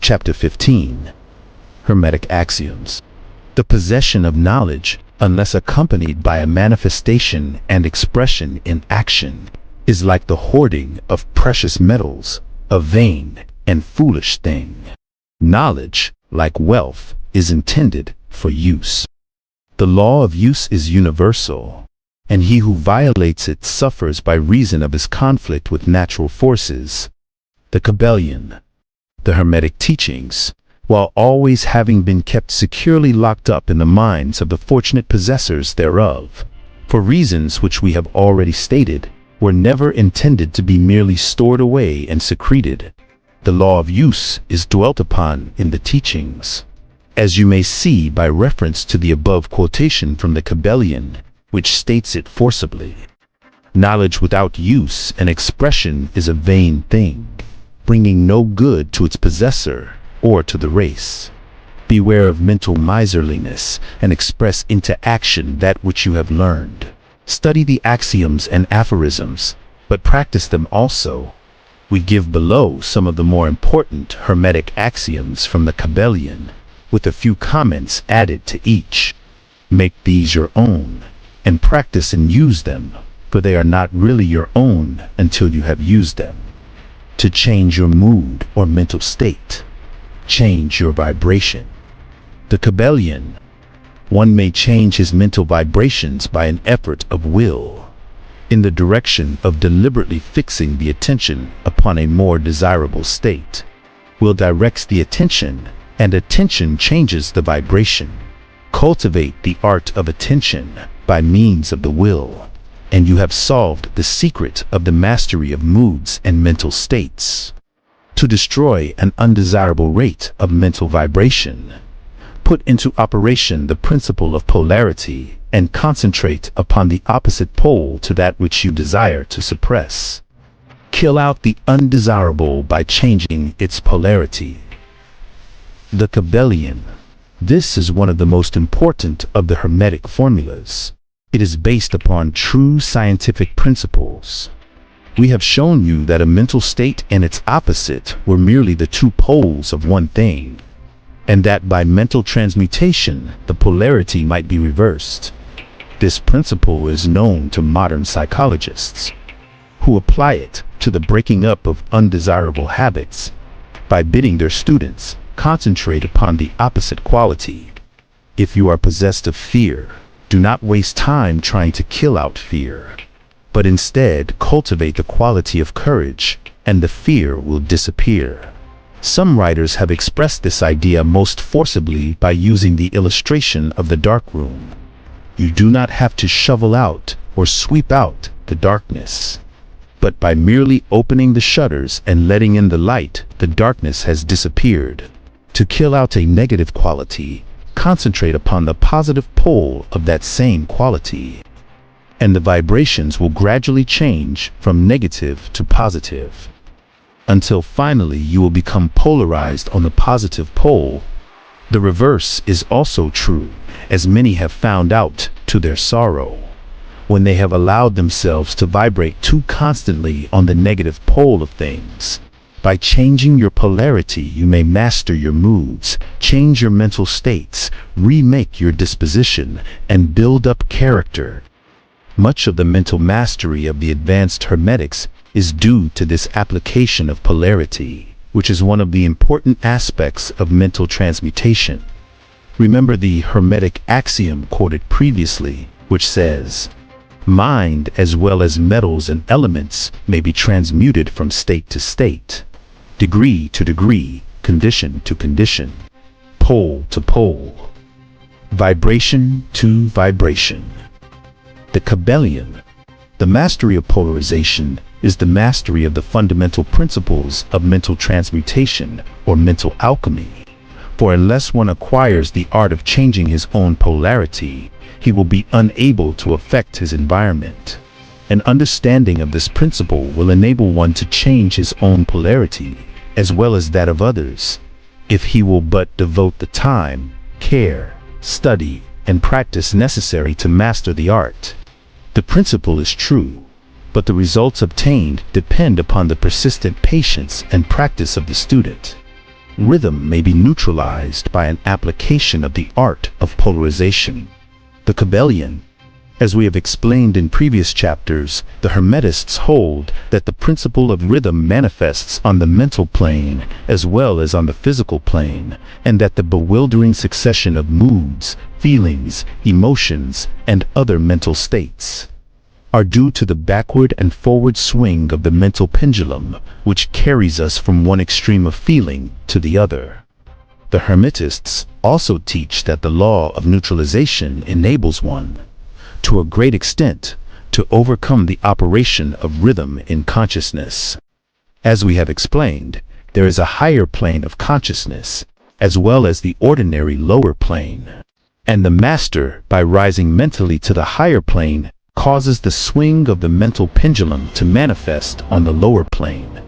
Chapter 15. Hermetic Axioms. The possession of knowledge, unless accompanied by a manifestation and expression in action, is like the hoarding of precious metals, a vain and foolish thing. Knowledge, like wealth, is intended for use. The law of use is universal, and he who violates it suffers by reason of his conflict with natural forces. The Kybalion, the Hermetic teachings, while always having been kept securely locked up in the minds of the fortunate possessors thereof, for reasons which we have already stated, were never intended to be merely stored away and secreted. The law of use is dwelt upon in the teachings, as you may see by reference to the above quotation from the Kybalion, which states it forcibly. Knowledge without use and expression is a vain thing, bringing no good to its possessor or to the race. Beware of mental miserliness and express into action that which you have learned. Study the axioms and aphorisms, but practice them also. We give below some of the more important Hermetic axioms from the Kybalion, with a few comments added to each. Make these your own, and practice and use them, for they are not really your own until you have used them. To change your mood or mental state, change your vibration. The Kybalion. One may change his mental vibrations by an effort of will, in the direction of deliberately fixing the attention upon a more desirable state. Will directs the attention, and attention changes the vibration. Cultivate the art of attention by means of the will, and you have solved the secret of the mastery of moods and mental states. To destroy an undesirable rate of mental vibration, put into operation the principle of polarity and concentrate upon the opposite pole to that which you desire to suppress. Kill out the undesirable by changing its polarity. The Kybalion. This is one of the most important of the Hermetic formulas. It is based upon true scientific principles. We have shown you that a mental state and its opposite were merely the two poles of one thing, and that by mental transmutation the polarity might be reversed. This principle is known to modern psychologists, who apply it to the breaking up of undesirable habits by bidding their students concentrate upon the opposite quality. If you are possessed of fear, do not waste time trying to kill out fear, but instead cultivate the quality of courage, and the fear will disappear. Some writers have expressed this idea most forcibly by using the illustration of the dark room. You do not have to shovel out or sweep out the darkness, but by merely opening the shutters and letting in the light, the darkness has disappeared. To kill out a negative quality, concentrate upon the positive pole of that same quality, and the vibrations will gradually change from negative to positive, until finally you will become polarized on the positive pole. The reverse is also true, as many have found out to their sorrow. When they have allowed themselves to vibrate too constantly on the negative pole of things. By changing your polarity, you may master your moods, change your mental states, remake your disposition, and build up character. Much of the mental mastery of the advanced Hermetics is due to this application of polarity, which is one of the important aspects of mental transmutation. Remember the Hermetic axiom quoted previously, which says, "Mind as well as metals and elements may be transmuted from state to state, degree to degree, condition to condition, pole to pole, vibration to vibration." The Kybalion. The mastery of polarization is the mastery of the fundamental principles of mental transmutation or mental alchemy. For unless one acquires the art of changing his own polarity, he will be unable to affect his environment. An understanding of this principle will enable one to change his own polarity, as well as that of others, if he will but devote the time, care, study, and practice necessary to master the art. The principle is true, but the results obtained depend upon the persistent patience and practice of the student. rhythm may be neutralized by an application of the art of polarization. The Kybalion. As we have explained in previous chapters, the Hermetists hold that the principle of rhythm manifests on the mental plane as well as on the physical plane, and that the bewildering succession of moods, feelings, emotions, and other mental states are due to the backward and forward swing of the mental pendulum, which carries us from one extreme of feeling to the other. The Hermetists also teach that the law of neutralization enables one, to a great extent, to overcome the operation of rhythm in consciousness. As we have explained, there is a higher plane of consciousness, as well as the ordinary lower plane. And the master, by rising mentally to the higher plane, causes the swing of the mental pendulum to manifest on the lower plane.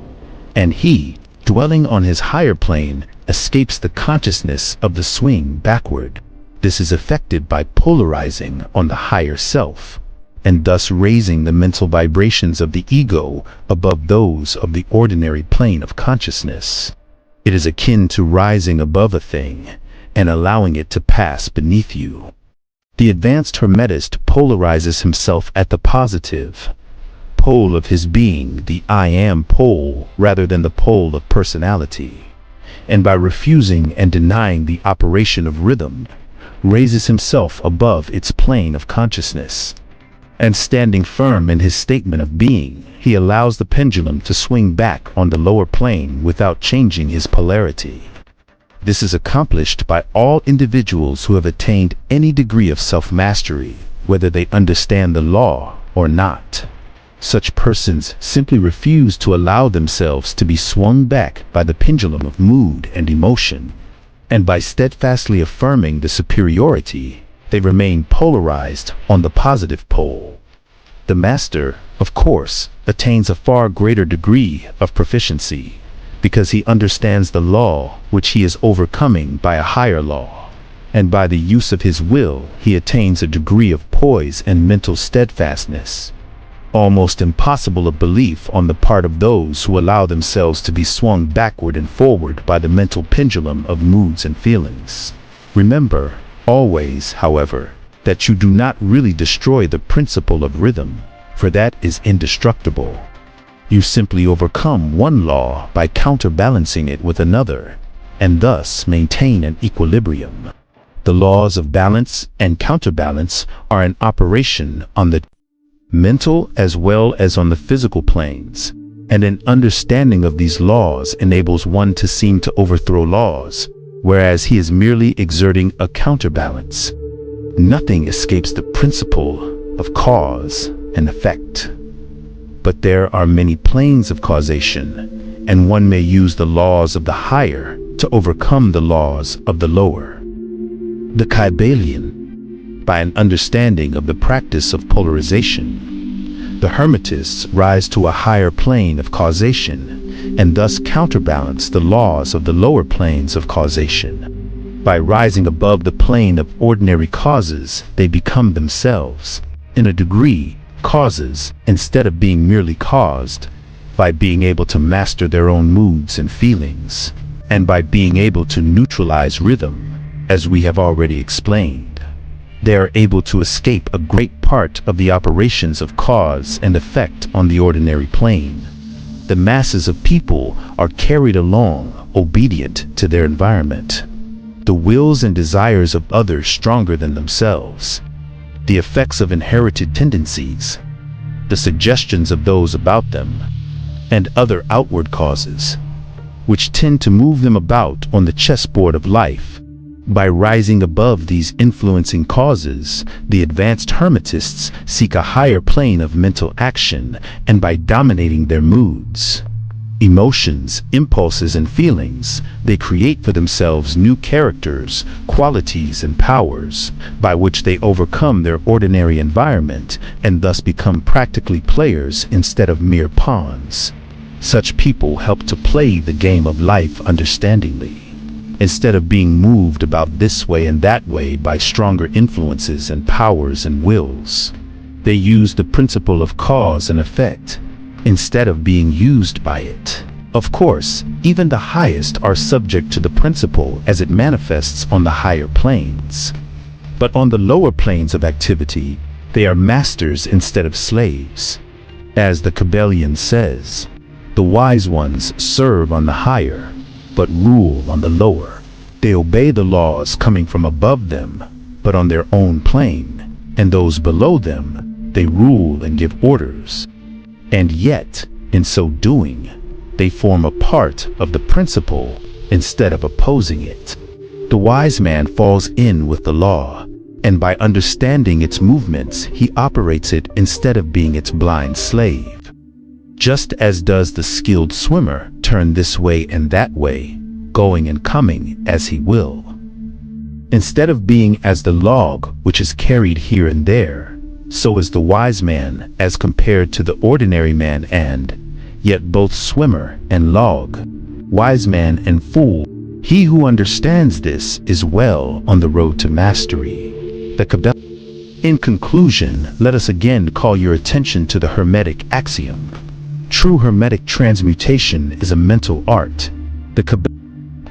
And he, dwelling on his higher plane, escapes the consciousness of the swing backward. This is effected by polarizing on the higher self, and thus raising the mental vibrations of the ego above those of the ordinary plane of consciousness. It is akin to rising above a thing and allowing it to pass beneath you. The advanced Hermetist polarizes himself at the positive pole of his being, the I am pole, rather than the pole of personality, and by refusing and denying the operation of rhythm, raises himself above its plane of consciousness. And standing firm in his statement of being, he allows the pendulum to swing back on the lower plane without changing his polarity. This is accomplished by all individuals who have attained any degree of self-mastery, whether they understand the law or not. Such persons simply refuse to allow themselves to be swung back by the pendulum of mood and emotion, and by steadfastly affirming the superiority, they remain polarized on the positive pole. The master, of course, attains a far greater degree of proficiency, because he understands the law which he is overcoming by a higher law, and by the use of his will he attains a degree of poise and mental steadfastness, almost impossible of belief on the part of those who allow themselves to be swung backward and forward by the mental pendulum of moods and feelings. Remember, always, however, that you do not really destroy the principle of rhythm, for that is indestructible. You simply overcome one law by counterbalancing it with another, and thus maintain an equilibrium. The laws of balance and counterbalance are in operation on the mental as well as on the physical planes, and an understanding of these laws enables one to seem to overthrow laws, whereas he is merely exerting a counterbalance. Nothing escapes the principle of cause and effect. But there are many planes of causation, and one may use the laws of the higher to overcome the laws of the lower. The Kybalion, by an understanding of the practice of polarization, the Hermetists rise to a higher plane of causation, and thus counterbalance the laws of the lower planes of causation. By rising above the plane of ordinary causes, they become themselves, in a degree, causes instead of being merely caused, by being able to master their own moods and feelings, and by being able to neutralize rhythm, as we have already explained. They are able to escape a great part of the operations of cause and effect on the ordinary plane. The masses of people are carried along, obedient to their environment, the wills and desires of others stronger than themselves, the effects of inherited tendencies, the suggestions of those about them, and other outward causes, which tend to move them about on the chessboard of life. By rising above these influencing causes, the advanced Hermetists seek a higher plane of mental action, and by dominating their moods, emotions, impulses, and feelings, they create for themselves new characters, qualities, and powers, by which they overcome their ordinary environment and thus become practically players instead of mere pawns. Such people help to play the game of life understandingly, instead of being moved about this way and that way by stronger influences and powers and wills. They use the principle of cause and effect, instead of being used by it. Of course, even the highest are subject to the principle as it manifests on the higher planes. But on the lower planes of activity, they are masters instead of slaves. As the Kybalion says, the wise ones serve on the higher, but rule on the lower. They obey the laws coming from above them, but on their own plane, and those below them, they rule and give orders. And yet, in so doing, they form a part of the principle instead of opposing it. The wise man falls in with the law, and by understanding its movements, he operates it instead of being its blind slave. Just as does the skilled swimmer turn this way and that way, going and coming as he will. Instead of being as the log which is carried here and there, so is the wise man as compared to the ordinary man, and yet both swimmer and log, wise man and fool. He who understands this is well on the road to mastery. The Kybalion. In conclusion, let us again call your attention to the Hermetic axiom. True Hermetic transmutation is a mental art.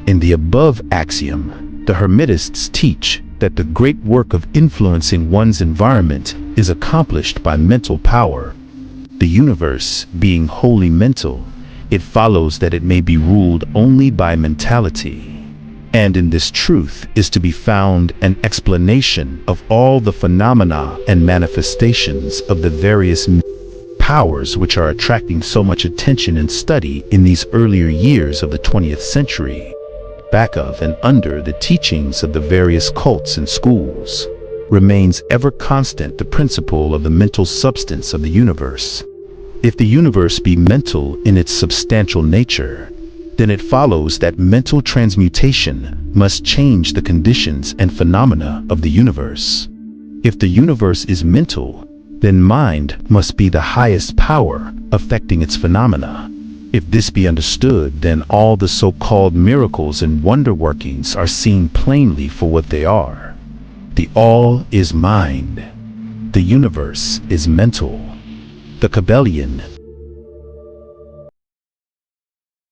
In the above axiom, the Hermetists teach that the great work of influencing one's environment is accomplished by mental power. The universe being wholly mental, it follows that it may be ruled only by mentality. And in this truth is to be found an explanation of all the phenomena and manifestations of the various powers which are attracting so much attention and study in these earlier years of the 20th century. Back of and under the teachings of the various cults and schools, remains ever constant the principle of the mental substance of the universe. If the universe be mental in its substantial nature, then it follows that mental transmutation must change the conditions and phenomena of the universe. If the universe is mental, then mind must be the highest power affecting its phenomena. If this be understood, then all the so-called miracles and wonder workings are seen plainly for what they are. The all is mind. The universe is mental. The Kybalion